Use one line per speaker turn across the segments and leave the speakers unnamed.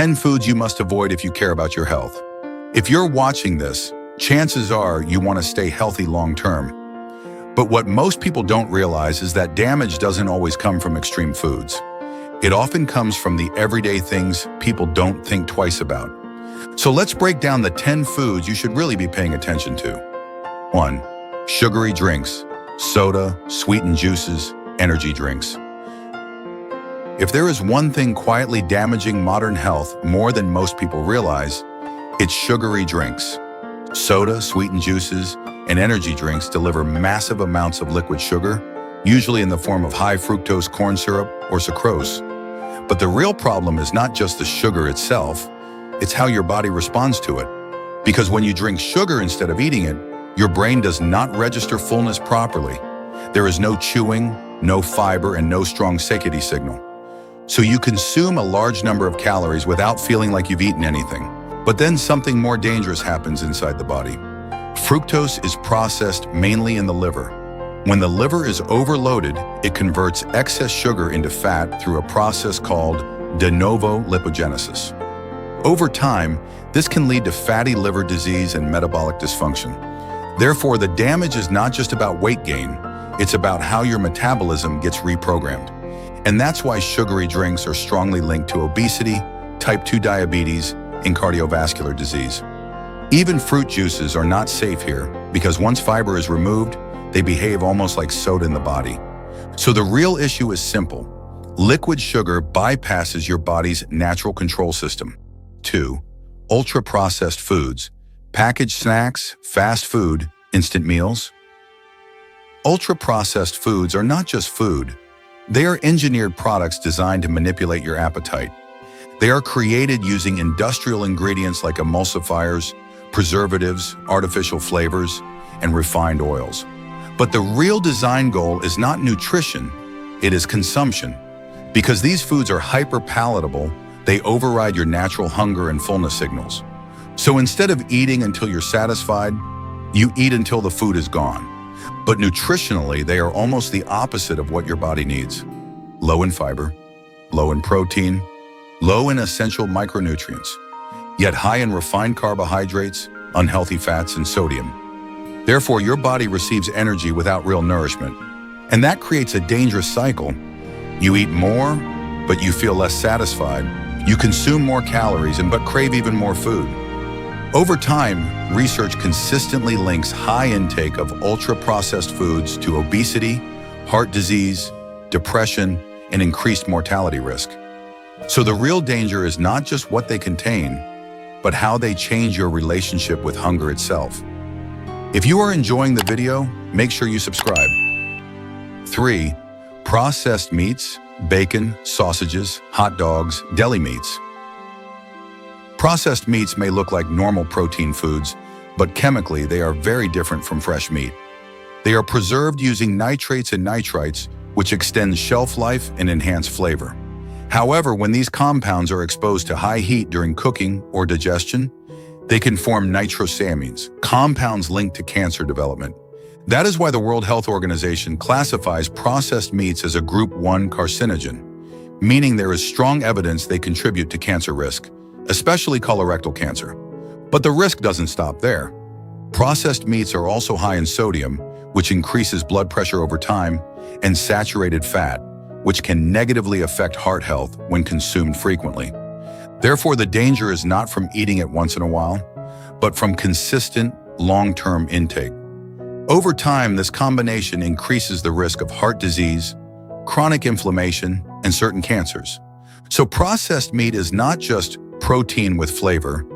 10 foods you must avoid if you care about your health. If you're watching this, chances are you want to stay healthy long term. But what most people don't realize is that damage doesn't always come from extreme foods. It often comes from the everyday things people don't think twice about. So let's break down the 10 foods you should really be paying attention to. 1. Sugary drinks, soda, sweetened juices, energy drinks. If there is one thing quietly damaging modern health more than most people realize, it's sugary drinks. Soda, sweetened juices, and energy drinks deliver massive amounts of liquid sugar, usually in the form of high fructose corn syrup or sucrose. But the real problem is not just the sugar itself, it's how your body responds to it. Because when you drink sugar instead of eating it, your brain does not register fullness properly. There is no chewing, no fiber, and no strong satiety signal. So you consume a large number of calories without feeling like you've eaten anything. But then something more dangerous happens inside the body. Fructose is processed mainly in the liver. When the liver is overloaded, it converts excess sugar into fat through a process called de novo lipogenesis. Over time, this can lead to fatty liver disease and metabolic dysfunction. Therefore, the damage is not just about weight gain, it's about how your metabolism gets reprogrammed. And that's why sugary drinks are strongly linked to obesity, type 2 diabetes, and cardiovascular disease. Even fruit juices are not safe here because once fiber is removed, they behave almost like soda in the body. So the real issue is simple. Liquid sugar bypasses your body's natural control system. 2. Ultra-processed foods, packaged snacks, fast food, instant meals. Ultra-processed foods are not just food. They are engineered products designed to manipulate your appetite. They are created using industrial ingredients like emulsifiers, preservatives, artificial flavors, and refined oils. But the real design goal is not nutrition, it is consumption. Because these foods are hyper-palatable, they override your natural hunger and fullness signals. So instead of eating until you're satisfied, you eat until the food is gone. But nutritionally, they are almost the opposite of what your body needs. Low in fiber, low in protein, low in essential micronutrients, yet high in refined carbohydrates, unhealthy fats, and sodium. Therefore, your body receives energy without real nourishment. And that creates a dangerous cycle. You eat more, but you feel less satisfied. You consume more calories but crave even more food. Over time, research consistently links high intake of ultra-processed foods to obesity, heart disease, depression, and increased mortality risk. So the real danger is not just what they contain, but how they change your relationship with hunger itself. If you are enjoying the video, make sure you subscribe. 3. Processed meats, bacon, sausages, hot dogs, deli meats. Processed meats may look like normal protein foods, but chemically they are very different from fresh meat. They are preserved using nitrates and nitrites, which extend shelf life and enhance flavor. However, when these compounds are exposed to high heat during cooking or digestion, they can form nitrosamines, compounds linked to cancer development. That is why the World Health Organization classifies processed meats as a Group 1 carcinogen, meaning there is strong evidence they contribute to cancer risk, especially colorectal cancer. But the risk doesn't stop there. Processed meats are also high in sodium, which increases blood pressure over time, and saturated fat, which can negatively affect heart health when consumed frequently. Therefore, the danger is not from eating it once in a while, but from consistent, long-term intake. Over time, this combination increases the risk of heart disease, chronic inflammation, and certain cancers. So processed meat is not just protein with flavor,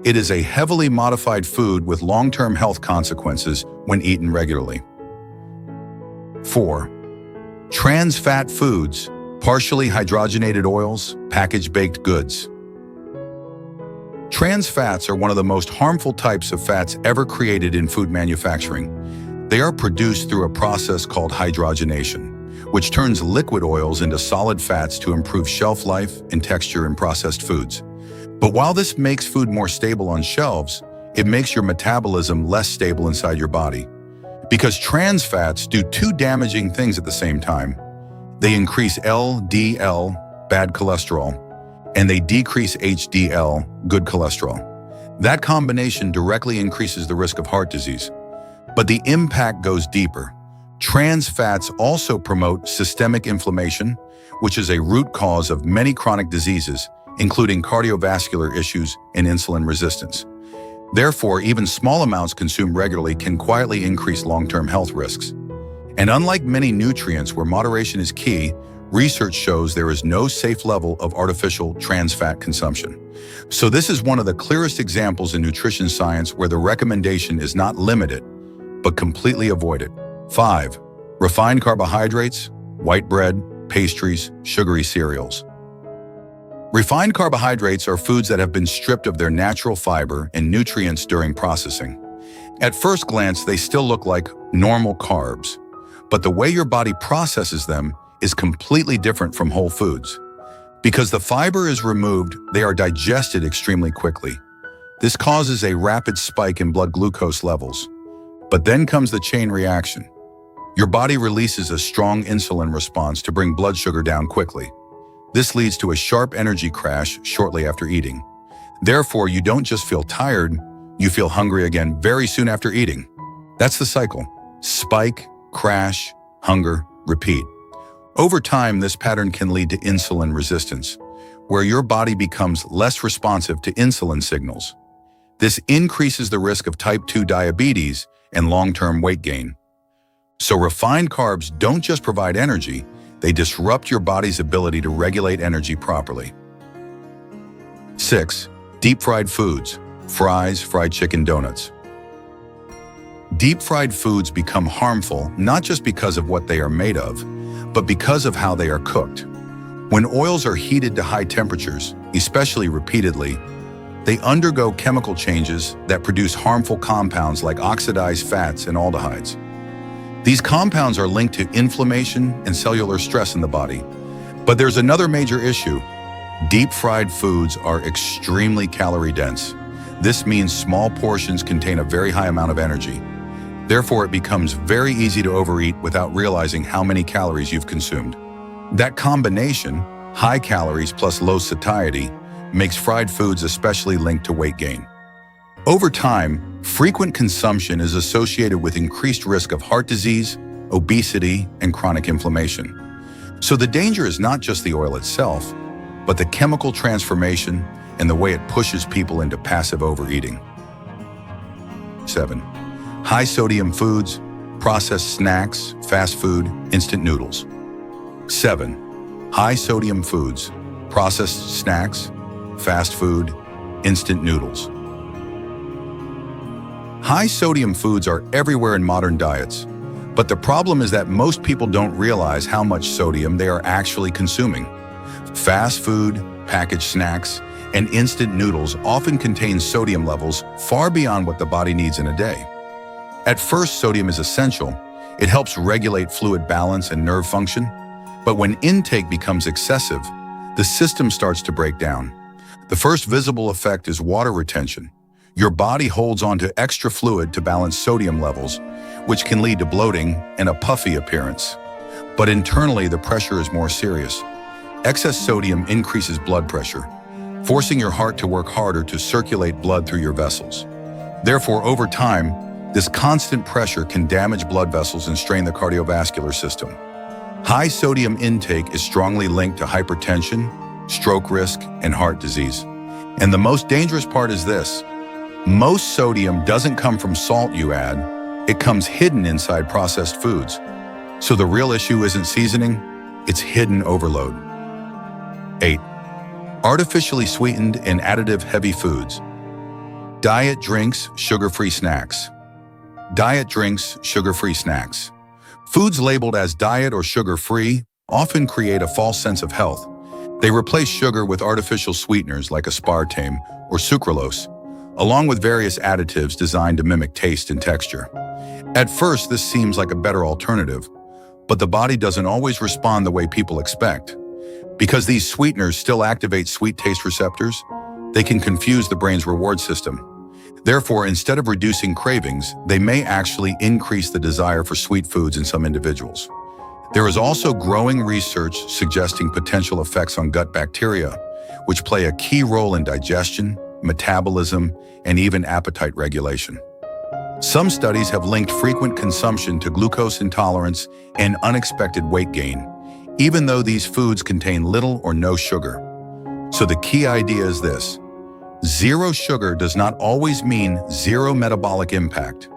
it is a heavily modified food with long-term health consequences when eaten regularly. 4. Trans fat foods, partially hydrogenated oils, packaged baked goods. Trans fats are one of the most harmful types of fats ever created in food manufacturing. They are produced through a process called hydrogenation, which turns liquid oils into solid fats to improve shelf life and texture in processed foods. But while this makes food more stable on shelves, it makes your metabolism less stable inside your body. Because trans fats do two damaging things at the same time. They increase LDL, bad cholesterol, and they decrease HDL, good cholesterol. That combination directly increases the risk of heart disease. But the impact goes deeper. Trans fats also promote systemic inflammation, which is a root cause of many chronic diseases, including cardiovascular issues and insulin resistance. Therefore, even small amounts consumed regularly can quietly increase long-term health risks. And unlike many nutrients where moderation is key, research shows there is no safe level of artificial trans fat consumption. So this is one of the clearest examples in nutrition science where the recommendation is not limited, but completely avoided. 5. Refined carbohydrates, white bread, pastries, sugary cereals. Refined carbohydrates are foods that have been stripped of their natural fiber and nutrients during processing. At first glance, they still look like normal carbs, but the way your body processes them is completely different from whole foods. Because the fiber is removed, they are digested extremely quickly. This causes a rapid spike in blood glucose levels. But then comes the chain reaction. Your body releases a strong insulin response to bring blood sugar down quickly. This leads to a sharp energy crash shortly after eating. Therefore, you don't just feel tired, you feel hungry again very soon after eating. That's the cycle. Spike, crash, hunger, repeat. Over time, this pattern can lead to insulin resistance, where your body becomes less responsive to insulin signals. This increases the risk of type 2 diabetes and long-term weight gain. So refined carbs don't just provide energy, they disrupt your body's ability to regulate energy properly. 6. Deep-fried foods, fries, fried chicken, donuts. Deep-fried foods become harmful not just because of what they are made of, but because of how they are cooked. When oils are heated to high temperatures, especially repeatedly, they undergo chemical changes that produce harmful compounds like oxidized fats and aldehydes. These compounds are linked to inflammation and cellular stress in the body. But there's another major issue. Deep-fried foods are extremely calorie-dense. This means small portions contain a very high amount of energy. Therefore, it becomes very easy to overeat without realizing how many calories you've consumed. That combination, high calories plus low satiety, makes fried foods especially linked to weight gain. Over time, frequent consumption is associated with increased risk of heart disease, obesity, and chronic inflammation. So the danger is not just the oil itself, but the chemical transformation and the way it pushes people into passive overeating. 7. High-sodium foods, processed snacks, fast food, instant noodles. 7. High-sodium foods, processed snacks, fast food, instant noodles. High-sodium foods are everywhere in modern diets, but the problem is that most people don't realize how much sodium they are actually consuming. Fast food, packaged snacks, and instant noodles often contain sodium levels far beyond what the body needs in a day. At first, sodium is essential. It helps regulate fluid balance and nerve function. But when intake becomes excessive, the system starts to break down. The first visible effect is water retention. Your body holds on to extra fluid to balance sodium levels, which can lead to bloating and a puffy appearance. But internally, the pressure is more serious. Excess sodium increases blood pressure, forcing your heart to work harder to circulate blood through your vessels. Therefore, over time, this constant pressure can damage blood vessels and strain the cardiovascular system. High sodium intake is strongly linked to hypertension, stroke risk, and heart disease. And the most dangerous part is this. Most sodium doesn't come from salt you add, it comes hidden inside processed foods. So the real issue isn't seasoning, it's hidden overload. 8. Artificially sweetened and additive-heavy foods. Diet drinks, sugar-free snacks. Diet drinks, sugar-free snacks. Foods labeled as diet or sugar-free often create a false sense of health. They replace sugar with artificial sweeteners like aspartame or sucralose, along with various additives designed to mimic taste and texture. At first, this seems like a better alternative, but the body doesn't always respond the way people expect. Because these sweeteners still activate sweet taste receptors, they can confuse the brain's reward system. Therefore, instead of reducing cravings, they may actually increase the desire for sweet foods in some individuals. There is also growing research suggesting potential effects on gut bacteria, which play a key role in digestion, metabolism, and even appetite regulation. Some studies have linked frequent consumption to glucose intolerance and unexpected weight gain, even though these foods contain little or no sugar. So the key idea is this: zero sugar does not always mean zero metabolic impact.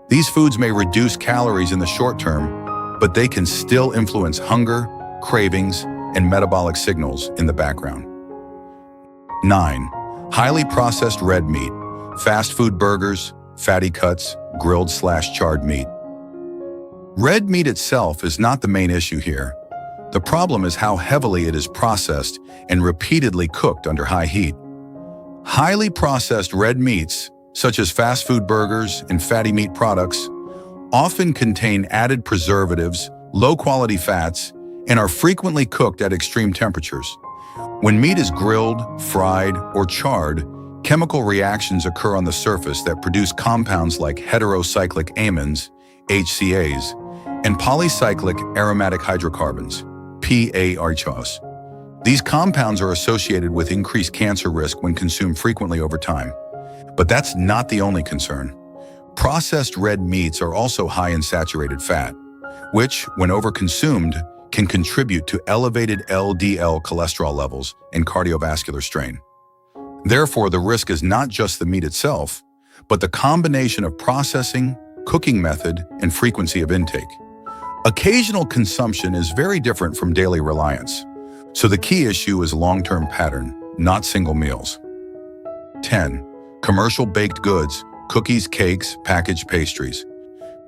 These foods may reduce calories in the short term, but they can still influence hunger, cravings, and metabolic signals in the background. 9. Highly processed red meat, fast food burgers, fatty cuts, grilled/charred meat. Red meat itself is not the main issue here. The problem is how heavily it is processed and repeatedly cooked under high heat. Highly processed red meats, such as fast food burgers and fatty meat products, often contain added preservatives, low-quality fats, and are frequently cooked at extreme temperatures. When meat is grilled, fried, or charred, chemical reactions occur on the surface that produce compounds like heterocyclic amines, HCAs, and polycyclic aromatic hydrocarbons, PAHs. These compounds are associated with increased cancer risk when consumed frequently over time. But that's not the only concern. Processed red meats are also high in saturated fat, which, when overconsumed, can contribute to elevated LDL cholesterol levels and cardiovascular strain. Therefore, the risk is not just the meat itself, but the combination of processing, cooking method, and frequency of intake. Occasional consumption is very different from daily reliance, so the key issue is long-term pattern, not single meals. 10. Commercial baked goods, cookies, cakes, packaged pastries.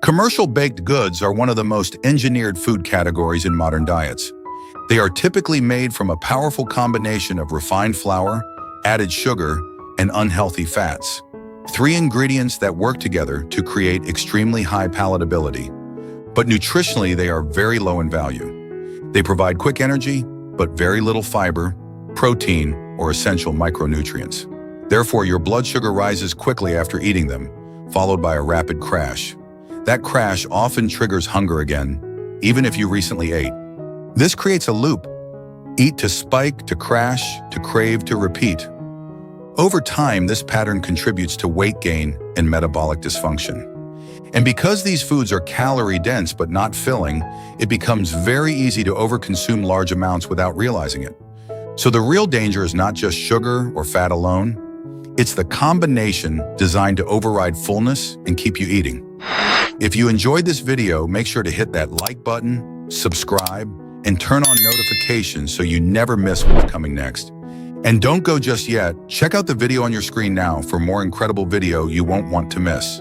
Commercial baked goods are one of the most engineered food categories in modern diets. They are typically made from a powerful combination of refined flour, added sugar, and unhealthy fats. Three ingredients that work together to create extremely high palatability. But nutritionally, they are very low in value. They provide quick energy, but very little fiber, protein, or essential micronutrients. Therefore, your blood sugar rises quickly after eating them, followed by a rapid crash. That crash often triggers hunger again, even if you recently ate. This creates a loop. Eat to spike, to crash, to crave, to repeat. Over time, this pattern contributes to weight gain and metabolic dysfunction. And because these foods are calorie-dense but not filling, it becomes very easy to overconsume large amounts without realizing it. So the real danger is not just sugar or fat alone. It's the combination designed to override fullness and keep you eating. If you enjoyed this video, make sure to hit that like button, subscribe, and turn on notifications so you never miss what's coming next. And don't go just yet. Check out the video on your screen now for more incredible video you won't want to miss.